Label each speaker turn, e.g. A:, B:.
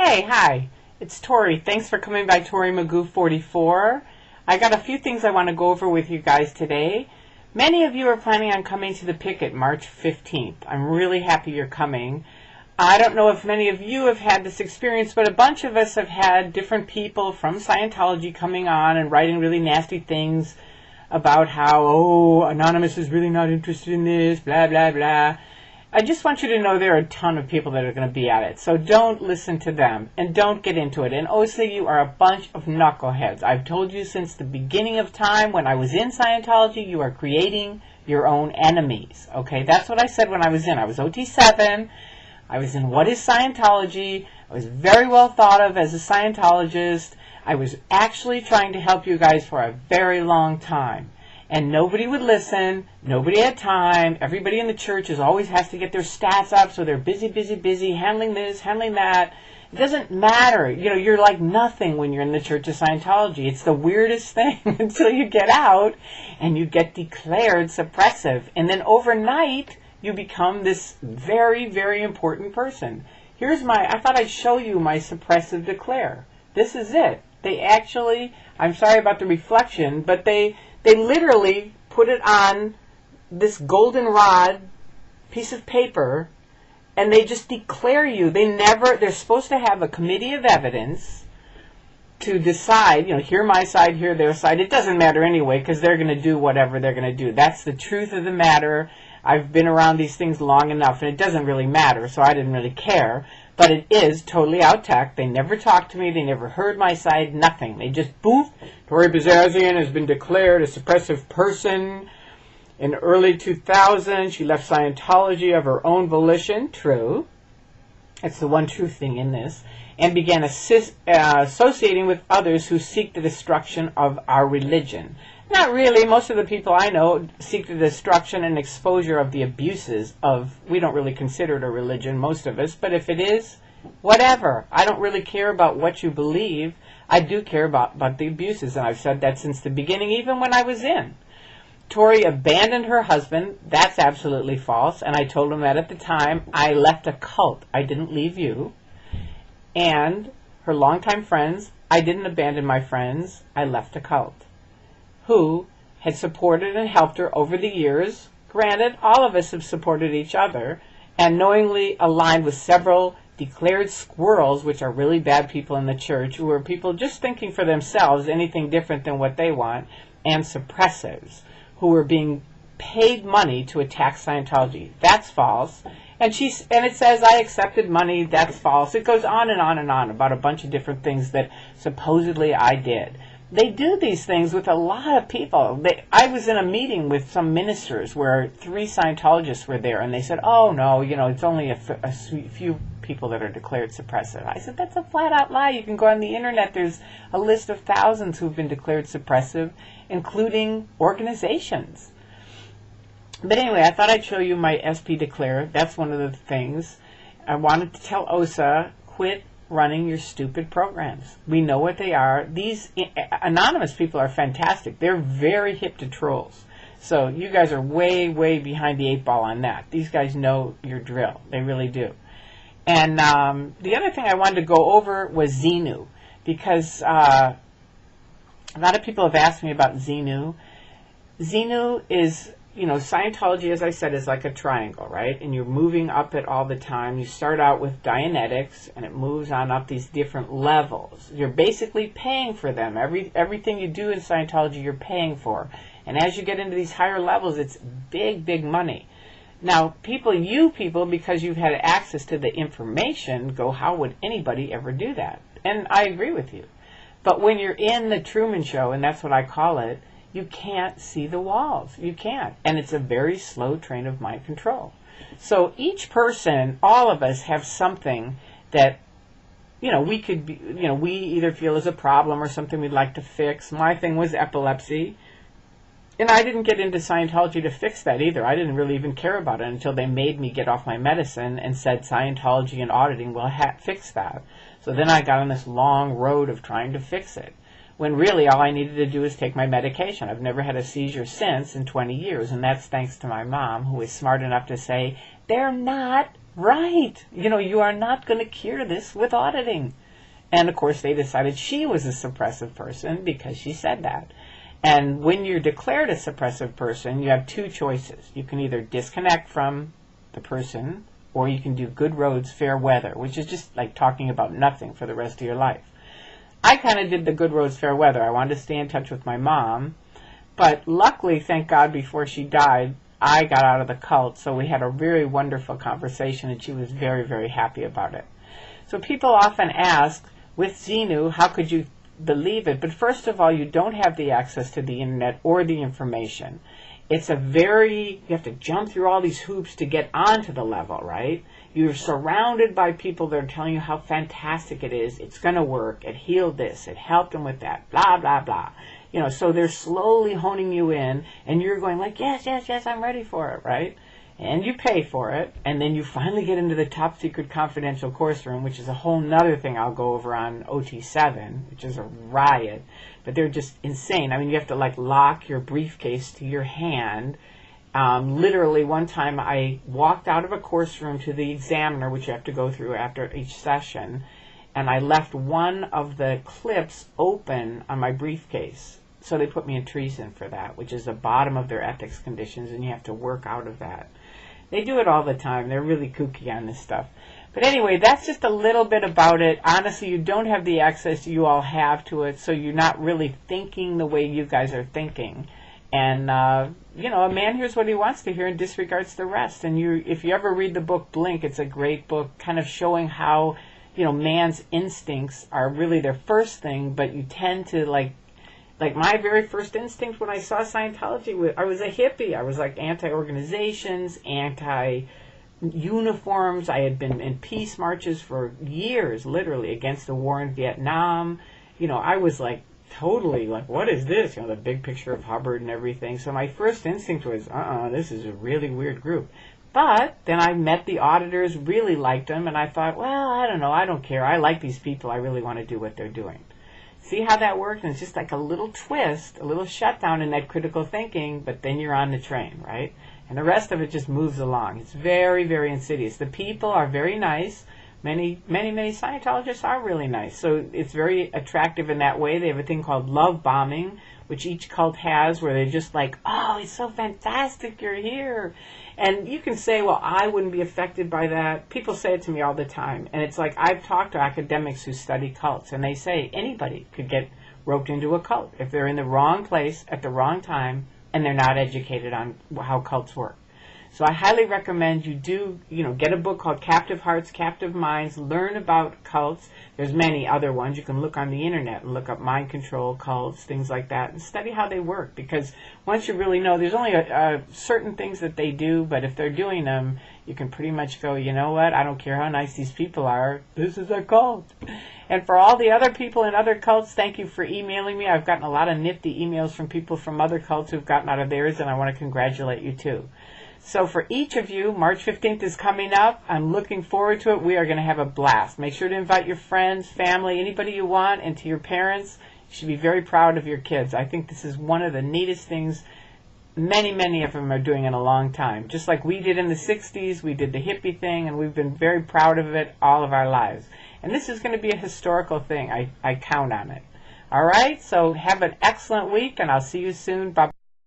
A: Hey, hi. It's Tori. Thanks for coming by ToryMagooo44. I got a few things I want to go over with you guys today. Many of you are planning on coming to the picket March 15th. I'm really happy you're coming. I don't know if many of you have had this experience, but a bunch of us have had different people from Scientology coming on and writing really nasty things about how, oh, Anonymous is really not interested in this, blah, blah, blah. I just want you to know there are a ton of people that are going to be at it. So don't listen to them and don't get into it. And also, you are a bunch of knuckleheads. I've told you since the beginning of time when I was in Scientology, you are creating your own enemies. Okay, that's what I said when I was in. I was OT7. I was in What is Scientology? I was very well thought of as a Scientologist. I was actually trying to help you guys for a very long time. And nobody would listen. Nobody had time. Everybody in the church always has to get their stats up, so they're busy, handling this, handling that. It doesn't matter. You know, you're like nothing when you're in the Church of Scientology. It's the weirdest thing until you get out and you get declared suppressive. And then overnight, you become this very, very important person. I thought I'd show you my suppressive declare. This is it. They actually, I'm sorry about the reflection, but they literally put it on this goldenrod piece of paper, and they just declare you. They're supposed to have a committee of evidence to decide, hear my side, hear their side. It doesn't matter anyway, because they're going to do whatever they're going to do. That's the truth of the matter. I've been around these things long enough, and it doesn't really matter, so I didn't really care. But it is totally out-tacked. They never talked to me. They never heard my side. Nothing. They just, poof, Tori Bazazian has been declared a suppressive person. In early 2000, she left Scientology of her own volition. True. That's the one true thing in this. And began associating with others who seek the destruction of our religion. Not really. Most of the people I know seek the destruction and exposure of the abuses of, we don't really consider it a religion, most of us, but if it is, whatever. I don't really care about what you believe. I do care about the abuses, and I've said that since the beginning, even when I was in. Tori abandoned her husband. That's absolutely false, and I told him that at the time. I left a cult. I didn't leave you. And her longtime friends, I didn't abandon my friends. I left a cult. Who had supported and helped her over the years. Granted, all of us have supported each other, and knowingly aligned with several declared squirrels, which are really bad people in the church, who are people just thinking for themselves anything different than what they want, and suppressives, who are being paid money to attack Scientology. That's false. And it says I accepted money. That's false. It goes on and on and on about a bunch of different things that supposedly I did. They do these things with a lot of people. I was in a meeting with some ministers where 3 Scientologists were there, and they said, oh, no, it's only a few people that are declared suppressive. I said, that's a flat-out lie. You can go on the Internet. There's a list of thousands who've been declared suppressive, including organizations. But anyway, I thought I'd show you my SP Declare. That's one of the things. I wanted to tell OSA, quit running your stupid programs. We know what they are. These anonymous people are fantastic. They're very hip to trolls. So you guys are way, way behind the 8 ball on that. These guys know your drill. They really do. And the other thing I wanted to go over was Xenu, because a lot of people have asked me about Xenu. Xenu is, Scientology, as I said, is like a triangle, right? And you're moving up it all the time. You start out with Dianetics, and it moves on up these different levels. You're basically paying for them. Everything you do in Scientology, you're paying for. And as you get into these higher levels, it's big, big money. Now, you people, because you've had access to the information, go, how would anybody ever do that? And I agree with you. But when you're in the Truman Show, and that's what I call it, you can't see the walls. You can't. And it's a very slow train of mind control. So each person, all of us, have something that, we could be, we either feel is a problem or something we'd like to fix. My thing was epilepsy. And I didn't get into Scientology to fix that either. I didn't really even care about it until they made me get off my medicine and said Scientology and auditing will fix that. So then I got on this long road of trying to fix it, when really all I needed to do is take my medication. I've never had a seizure since in 20 years, and that's thanks to my mom, who is smart enough to say, they're not Right. You are not going to cure this with auditing. And of course they decided she was a suppressive person because she said that. And when you're declared a suppressive person, you have two choices. You can either disconnect from the person, or you can do good roads, fair weather, which is just like talking about nothing for the rest of your life. I kind of did the good roads, fair weather. I wanted to stay in touch with my mom. But luckily, thank God, before she died, I got out of the cult. So we had a very wonderful conversation, and she was very, very happy about it. So people often ask, with Xenu, how could you believe it? But first of all, you don't have the access to the internet or the information. You have to jump through all these hoops to get onto the level, right? You're surrounded by people that are telling you how fantastic it is. It's going to work. It healed this. It helped them with that. Blah, blah, blah. So they're slowly honing you in, and you're going like, yes, yes, yes, I'm ready for it, right? And you pay for it, and then you finally get into the top secret confidential course room, which is a whole nother thing I'll go over on OT7, which is a riot. But they're just insane. I mean, you have to like lock your briefcase to your hand. Literally, one time I walked out of a course room to the examiner, which you have to go through after each session, and I left one of the clips open on my briefcase. So they put me in treason for that, which is the bottom of their ethics conditions, and you have to work out of that. They do it all the time. They're really kooky on this stuff. But anyway, that's just a little bit about it. Honestly, you don't have the access you all have to it, so you're not really thinking the way you guys are thinking. And, a man hears what he wants to hear and disregards the rest. And if you ever read the book Blink, it's a great book kind of showing how, man's instincts are really their first thing, but you tend to, like my very first instinct when I saw Scientology, I was a hippie. I was like anti-organizations, anti-uniforms. I had been in peace marches for years, literally, against the war in Vietnam. I was like totally like, what is this? The big picture of Hubbard and everything. So my first instinct was, this is a really weird group. But then I met the auditors, really liked them, and I thought, well, I don't know, I don't care. I like these people. I really want to do what they're doing. See how that works? And it's just like a little twist, a little shutdown in that critical thinking, but then you're on the train, right? And the rest of it just moves along. It's very, very insidious. The people are very nice. Many, many, many Scientologists are really nice. So it's very attractive in that way. They have a thing called love bombing, which each cult has, where they're just like, oh, it's so fantastic you're here. And you can say, well, I wouldn't be affected by that. People say it to me all the time. And it's like, I've talked to academics who study cults, and they say anybody could get roped into a cult if they're in the wrong place at the wrong time and they're not educated on how cults work. So I highly recommend you do, get a book called Captive Hearts, Captive Minds, learn about cults. There's many other ones. You can look on the internet and look up mind control cults, things like that, and study how they work. Because once you really know, there's only certain things that they do, but if they're doing them, you can pretty much go, you know what, I don't care how nice these people are, this is a cult. And for all the other people in other cults, thank you for emailing me. I've gotten a lot of nifty emails from people from other cults who've gotten out of theirs, and I want to congratulate you too. So for each of you, March 15th is coming up. I'm looking forward to it. We are going to have a blast. Make sure to invite your friends, family, anybody you want, and to your parents. You should be very proud of your kids. I think this is one of the neatest things many, many of them are doing in a long time. Just like we did in the 60s, we did the hippie thing, and we've been very proud of it all of our lives. And this is going to be a historical thing. I count on it. All right? So have an excellent week, and I'll see you soon. Bye.